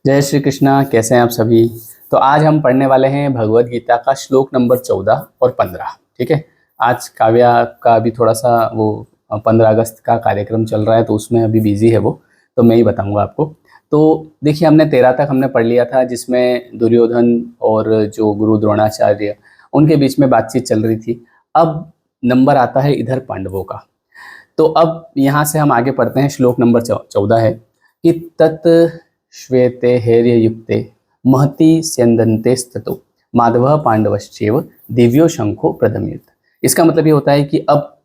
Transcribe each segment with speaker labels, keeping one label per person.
Speaker 1: जय श्री कृष्णा। कैसे हैं आप सभी। तो आज हम पढ़ने वाले हैं भगवत गीता का श्लोक नंबर 14 और 15। ठीक है। आज काव्या का भी थोड़ा सा वो 15 अगस्त का कार्यक्रम चल रहा है, तो उसमें अभी बिजी है वो, तो मैं ही बताऊंगा आपको। तो देखिए, हमने 13 तक हमने पढ़ लिया था, जिसमें दुर्योधन और जो गुरु द्रोणाचार्य उनके बीच में बातचीत चल रही थी। अब नंबर आता है इधर पांडवों का। तो अब यहाँ से हम आगे पढ़ते हैं। श्लोक नंबर 14 है कि तत् श्वेते हैर्ययुक्ते महति स्यन्दन्ते स्ततो माधव पांडवश्चैव दिव्यो शंखो प्रदम्यत। इसका मतलब ये होता है कि अब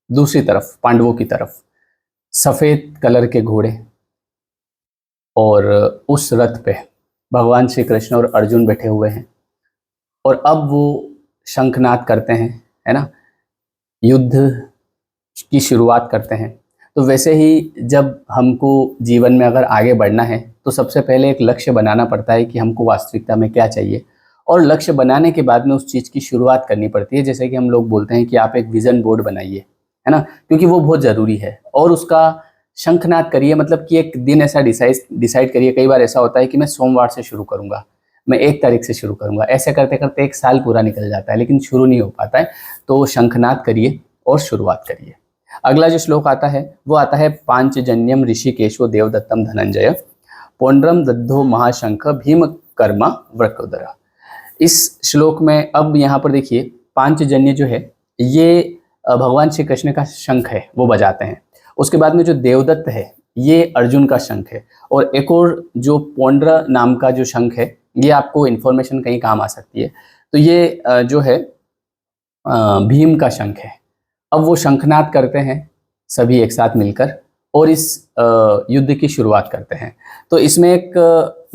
Speaker 1: दूसरी तरफ, पांडवों की तरफ, सफेद कलर के घोड़े और उस रथ पे भगवान श्री कृष्ण और अर्जुन बैठे हुए हैं, और अब वो शंखनाद करते हैं, है ना, युद्ध की शुरुआत करते हैं। तो वैसे ही जब हमको जीवन में अगर आगे बढ़ना है तो सबसे पहले एक लक्ष्य बनाना पड़ता है कि हमको वास्तविकता में क्या चाहिए, और लक्ष्य बनाने के बाद में उस चीज़ की शुरुआत करनी पड़ती है। जैसे कि हम लोग बोलते हैं कि आप एक विज़न बोर्ड बनाइए, है ना, क्योंकि वो बहुत ज़रूरी है, और उसका शंखनाद करिए, मतलब कि एक दिन ऐसा डिसाइड करिए। कई बार ऐसा होता है कि मैं सोमवार से शुरू करूँगा, मैं 1 तारीख से शुरू करूँगा, ऐसे करते करते 1 साल पूरा निकल जाता है, लेकिन शुरू नहीं हो पाता है। तो शंखनाद करिए और शुरुआत करिए। अगला जो श्लोक आता है वो आता है पांचजन्यम ऋषिकेशो देवदत्तम धनंजय पौंड्रम दद्धो महाशंख भीम कर्मा वृकोदर। इस श्लोक में अब यहाँ पर देखिए, पांचजन्य जो है ये भगवान श्री कृष्ण का शंख है, वो बजाते हैं। उसके बाद में जो देवदत्त है ये अर्जुन का शंख है, और एक और जो पौंड्र नाम का जो शंख है, ये आपको इन्फॉर्मेशन कहीं काम आ सकती है। तो ये जो है भीम का शंख है। अब वो शंखनाद करते हैं सभी एक साथ मिलकर, और इस युद्ध की शुरुआत करते हैं। तो इसमें एक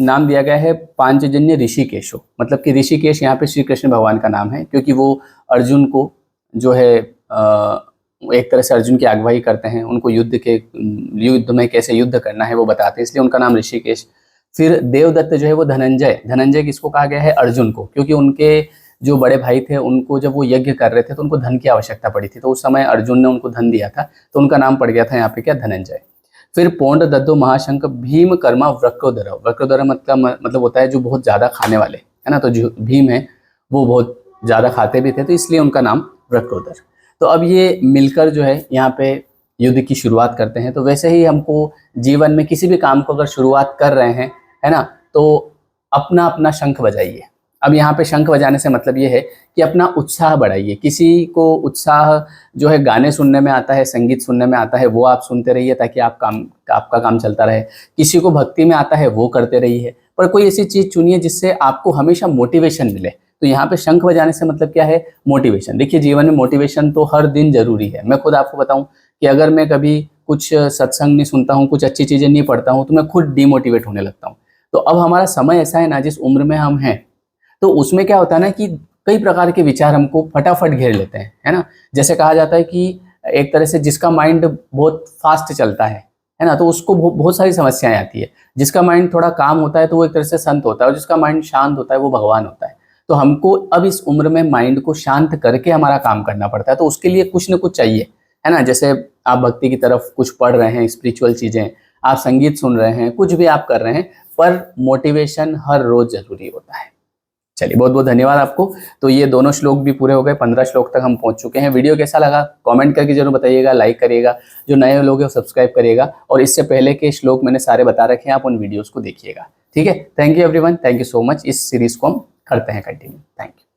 Speaker 1: नाम दिया गया है पांचजन्य ऋषिकेशो, मतलब कि ऋषिकेश यहाँ पे श्री कृष्ण भगवान का नाम है, क्योंकि वो अर्जुन को जो है एक तरह से अर्जुन की अगुवाई करते हैं, उनको युद्ध में कैसे युद्ध करना है वो बताते हैं, इसलिए उनका नाम ऋषिकेश। फिर देवदत्त जो है वो धनंजय किसको कहा गया है? अर्जुन को, क्योंकि उनके जो बड़े भाई थे उनको जब वो यज्ञ कर रहे थे तो उनको धन की आवश्यकता पड़ी थी, तो उस समय अर्जुन ने उनको धन दिया था, तो उनका नाम पड़ गया था यहाँ पे क्या? धनंजय। फिर पौंड दद्दो महाशंख भीम कर्मा वृकोदर। वृकोदर मतलब होता है जो बहुत ज्यादा खाने वाले, है ना। तो जो भीम है वो बहुत ज्यादा खाते भी थे, तो इसलिए उनका नाम वृकोदर। तो अब ये मिलकर जो है यहाँ पे युद्ध की शुरुआत करते हैं। तो वैसे ही हमको जीवन में किसी भी काम को अगर शुरुआत कर रहे हैं, है ना, तो अपना अपना शंख बजाइए। अब यहाँ पे शंख बजाने से मतलब ये है कि अपना उत्साह बढ़ाइए। किसी को उत्साह जो है गाने सुनने में आता है, संगीत सुनने में आता है, वो आप सुनते रहिए ताकि आपका काम चलता रहे। किसी को भक्ति में आता है, वो करते रहिए, पर कोई ऐसी चीज़ चुनिए जिससे आपको हमेशा मोटिवेशन मिले। तो यहाँ पे शंख बजाने से मतलब क्या है? मोटिवेशन। देखिए, जीवन में मोटिवेशन तो हर दिन जरूरी है। मैं खुद आपको बताऊँ कि अगर मैं कभी कुछ सत्संग नहीं सुनता हूँ, कुछ अच्छी चीज़ें नहीं पढ़ता हूँ, तो मैं खुद डिमोटिवेट होने लगता हूँ। तो अब हमारा समय ऐसा है ना, जिस उम्र में हम हैं, तो उसमें क्या होता है ना कि कई प्रकार के विचार हमको फटाफट घेर लेते हैं, है ना। जैसे कहा जाता है कि एक तरह से जिसका माइंड बहुत फास्ट चलता है ना, तो उसको बहुत सारी समस्याएं आती है। जिसका माइंड थोड़ा काम होता है तो वो एक तरह से संत होता है, और जिसका माइंड शांत होता है वो भगवान होता है। तो हमको अब इस उम्र में माइंड को शांत करके हमारा काम करना पड़ता है, तो उसके लिए कुछ न कुछ चाहिए, है ना। जैसे आप भक्ति की तरफ कुछ पढ़ रहे हैं, स्पिरिचुअल चीजें, आप संगीत सुन रहे हैं, कुछ भी आप कर रहे हैं, पर मोटिवेशन हर रोज जरूरी होता है। चलिए, बहुत बहुत धन्यवाद आपको। तो ये दोनों श्लोक भी पूरे हो गए, 15 श्लोक तक हम पहुंच चुके हैं। वीडियो कैसा लगा कमेंट करके जरूर बताइएगा, लाइक करिएगा, जो नए लोग हैं वो सब्सक्राइब करिएगा, और इससे पहले के श्लोक मैंने सारे बता रखे हैं, आप उन वीडियोस को देखिएगा। ठीक है। Thank you everyone, thank you so much. इस सीरीज को हम करते हैं कंटिन्यू। Thank you.